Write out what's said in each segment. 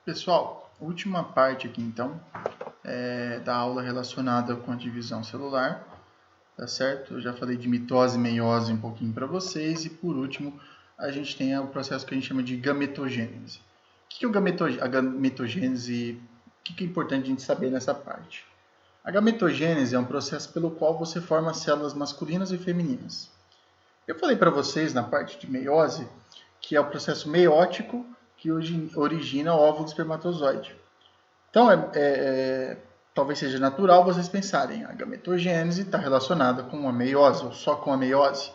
Pessoal, última parte aqui então da aula relacionada com a divisão celular, tá certo? Eu já falei de mitose e meiose um pouquinho para vocês e por último a gente tem o processo que a gente chama de gametogênese. O que é a gametogênese? O que é importante a gente saber nessa parte? A gametogênese é um processo pelo qual você forma células masculinas e femininas. Eu falei para vocês na parte de meiose que é o processo meiótico que origina o óvulo espermatozoide. Então, talvez seja natural vocês pensarem, a gametogênese está relacionada com a meiose, ou só com a meiose.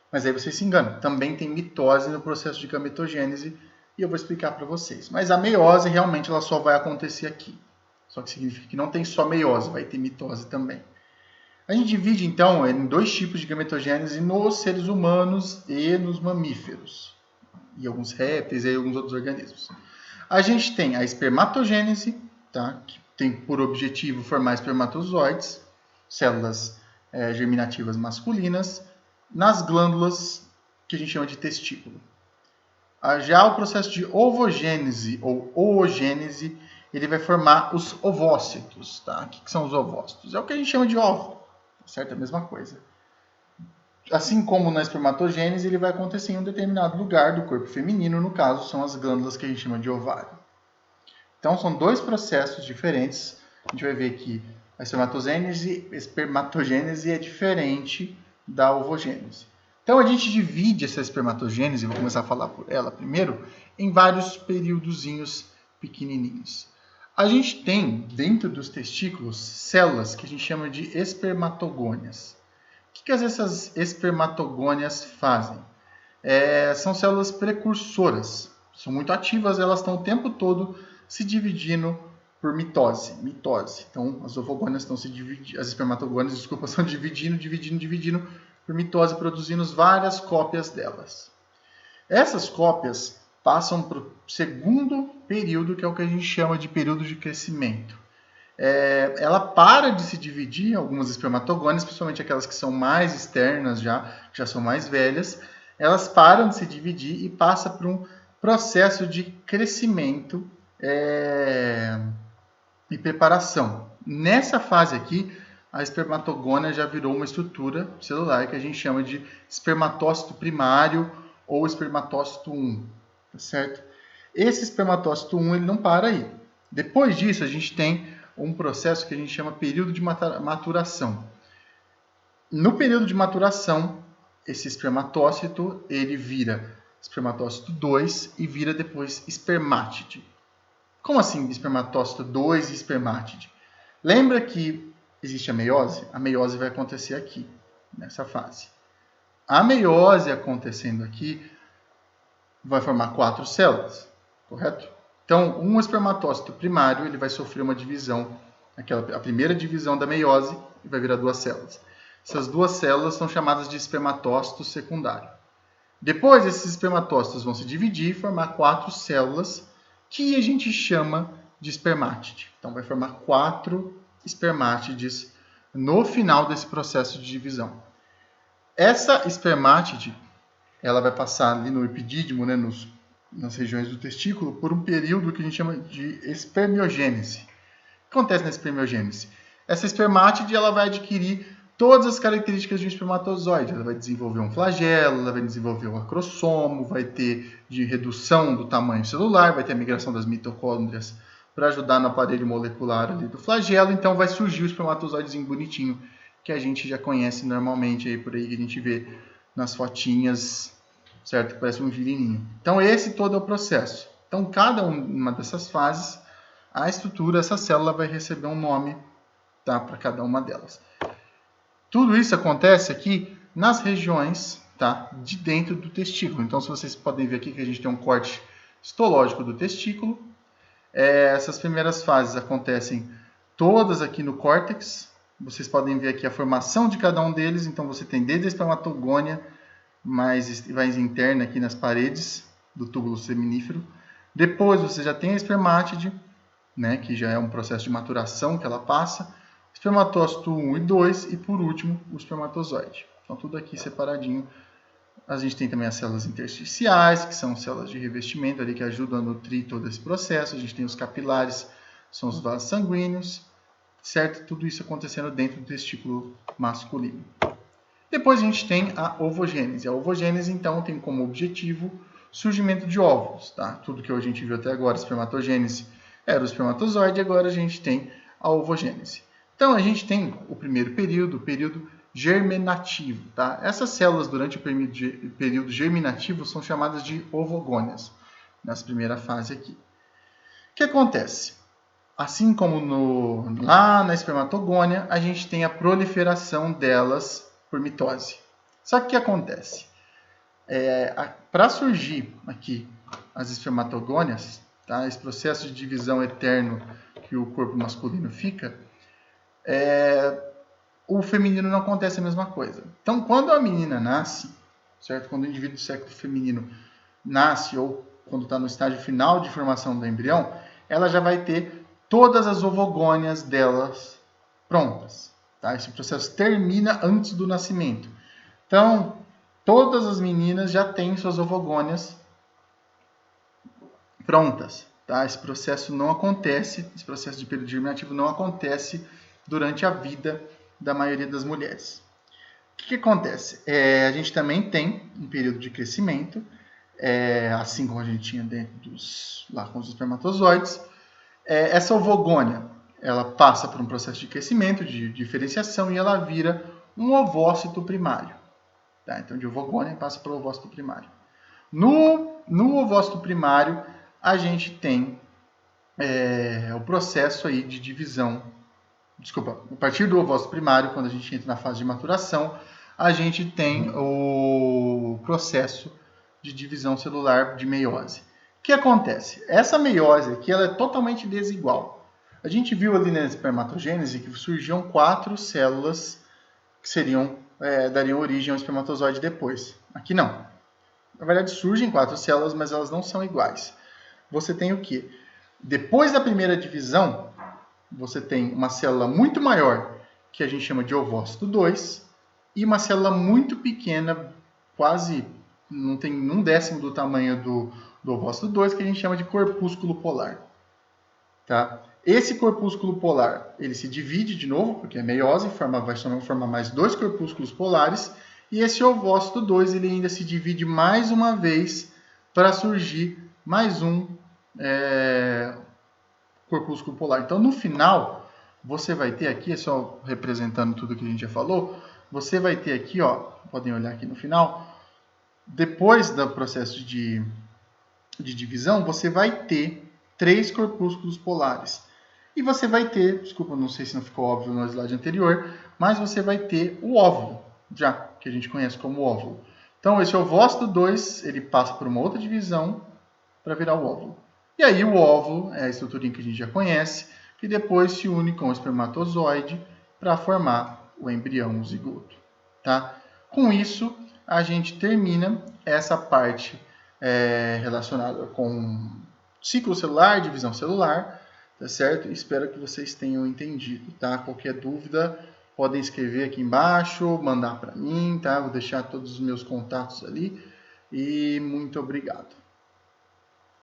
Mas aí vocês se enganam. Também tem mitose no processo de gametogênese, e eu vou explicar para vocês. Mas a meiose, realmente, ela só vai acontecer aqui. Só que significa que não tem só meiose, vai ter mitose também. A gente divide, então, em dois tipos de gametogênese nos seres humanos e nos mamíferos. E alguns répteis e alguns outros organismos. A gente tem a espermatogênese, tá? Que tem por objetivo formar espermatozoides, células germinativas masculinas, nas glândulas que a gente chama de testículo. Já o processo de ovogênese ou oogênese, ele vai formar os ovócitos. Tá? O que são os ovócitos? É o que a gente chama de óvulo, certo? É a mesma coisa. Assim como na espermatogênese, ele vai acontecer em um determinado lugar do corpo feminino, no caso, são as glândulas que a gente chama de ovário. Então, são dois processos diferentes. A gente vai ver que a espermatogênese é diferente da ovogênese. Então, a gente divide essa espermatogênese, vou começar a falar por ela primeiro, em vários períodozinhos pequenininhos. A gente tem, dentro dos testículos, células que a gente chama de espermatogônias. O que essas espermatogônias fazem? São células precursoras. São muito ativas, elas estão o tempo todo se dividindo por mitose. Então, as ovogônias estão se dividindo, as espermatogônias, desculpa, estão dividindo por mitose, produzindo várias cópias delas. Essas cópias passam para o segundo período, que é o que a gente chama de período de crescimento. Ela para de se dividir em algumas espermatogônias, principalmente aquelas que são mais externas que já são mais velhas, elas param de se dividir e passa por um processo de crescimento e preparação. Nessa fase aqui, a espermatogônia já virou uma estrutura celular que a gente chama de espermatócito primário ou espermatócito 1, tá certo? Esse espermatócito 1 ele não para aí. Depois disso, a gente tem um processo que a gente chama período de maturação. No período de maturação, esse espermatócito ele vira espermatócito 2 e vira depois espermátide. Como assim espermatócito 2 e espermátide? Lembra que existe a meiose? A meiose vai acontecer aqui, nessa fase. A meiose acontecendo aqui vai formar 4 células, correto? Então, um espermatócito primário ele vai sofrer uma divisão, a primeira divisão da meiose, e vai virar 2 células. Essas 2 células são chamadas de espermatócito secundário. Depois, esses espermatócitos vão se dividir e formar 4 células, que a gente chama de espermátide. Então, vai formar 4 espermátides no final desse processo de divisão. Essa espermátide ela vai passar ali no epidídimo, né, nas regiões do testículo, por um período que a gente chama de espermiogênese. O que acontece na espermiogênese? Essa espermátide ela vai adquirir todas as características de um espermatozoide. Ela vai desenvolver um flagelo, ela vai desenvolver um acrossomo, vai ter de redução do tamanho celular, vai ter a migração das mitocôndrias para ajudar no aparelho molecular ali do flagelo. Então vai surgir o espermatozoidezinho bonitinho que a gente já conhece normalmente aí por aí, que a gente vê nas fotinhas, certo? Que parece um girininho. Então esse todo é o processo. Então cada uma dessas fases, a estrutura, essa célula vai receber um nome, tá, para cada uma delas. Tudo isso acontece aqui nas regiões, tá, de dentro do testículo. Então, se vocês podem ver aqui que a gente tem um corte histológico do testículo. Essas primeiras fases acontecem todas aqui no córtex. Vocês podem ver aqui a formação de cada um deles. Então, você tem desde a espermatogônia, mais interna aqui nas paredes do túbulo seminífero. Depois, você já tem a espermátide, né, que já é um processo de maturação que ela passa. Espermatócito 1 e 2 e, por último, o espermatozoide. Então, tudo aqui separadinho a gente tem também as células intersticiais, que são células de revestimento ali que ajudam a nutrir todo esse processo. A gente tem os capilares, são os vasos sanguíneos, certo? Tudo isso acontecendo dentro do testículo masculino. Depois a gente tem a ovogênese. A ovogênese, então, tem como objetivo o surgimento de óvulos, tá? Tudo que a gente viu até agora, espermatogênese, era o espermatozoide, agora a gente tem a ovogênese. Então, a gente tem o primeiro período, o período germinativo, tá? Essas células, durante o período germinativo, são chamadas de ovogônias, nessa primeira fase aqui. O que acontece? Assim como lá na espermatogônia, a gente tem a proliferação delas por mitose. Só que o que acontece? Para surgir aqui as espermatogônias, tá? Esse processo de divisão eterno que o corpo masculino fica, o feminino não acontece a mesma coisa. Então, quando a menina nasce, certo? Quando o indivíduo do sexo feminino nasce ou quando está no estágio final de formação do embrião, ela já vai ter todas as ovogônias delas prontas. Tá? Esse processo termina antes do nascimento. Então, todas as meninas já têm suas ovogônias prontas. Tá? Esse processo não acontece, esse processo de período germinativo não acontece durante a vida da maioria das mulheres. O que acontece? A gente também tem um período de crescimento, assim como a gente tinha dentro lá com os espermatozoides. Essa ovogônia, ela passa por um processo de crescimento, de diferenciação, e ela vira um ovócito primário. Tá? Então, de ovogônia passa para o ovócito primário. No ovócito primário, a gente tem o processo aí de divisão. Desculpa, a partir do ovócito primário, quando a gente entra na fase de maturação, a gente tem o processo de divisão celular de meiose. O que acontece? Essa meiose aqui ela é totalmente desigual. A gente viu ali na espermatogênese que surgiam 4 células que dariam origem ao espermatozoide depois. Aqui não. Na verdade, surgem 4 células, mas elas não são iguais. Você tem o quê? Depois da primeira divisão, você tem uma célula muito maior, que a gente chama de ovócito 2, e uma célula muito pequena, quase não tem 1/10 do tamanho do ovócito 2, que a gente chama de corpúsculo polar. Tá? Esse corpúsculo polar, ele se divide de novo, porque é meiose, vai formar mais 2 corpúsculos polares, e esse ovócito 2 ele ainda se divide mais uma vez para surgir mais um corpúsculo polar. Então, no final, você vai ter aqui, só representando tudo que a gente já falou, você vai ter aqui, ó, podem olhar aqui no final, depois do processo de divisão, você vai ter 3 corpúsculos polares. E você vai ter, desculpa, não sei se não ficou óbvio no slide anterior, mas você vai ter o óvulo, já, que a gente conhece como óvulo. Então, esse ovócito 2, ele passa por uma outra divisão para virar o óvulo. E aí o óvulo é a estruturinha que a gente já conhece, que depois se une com o espermatozoide para formar o embrião, o zigoto. Tá? Com isso, a gente termina essa parte relacionada com ciclo celular, divisão celular, tá certo? Espero que vocês tenham entendido, tá? Qualquer dúvida, podem escrever aqui embaixo, mandar para mim, tá? Vou deixar todos os meus contatos ali e muito obrigado.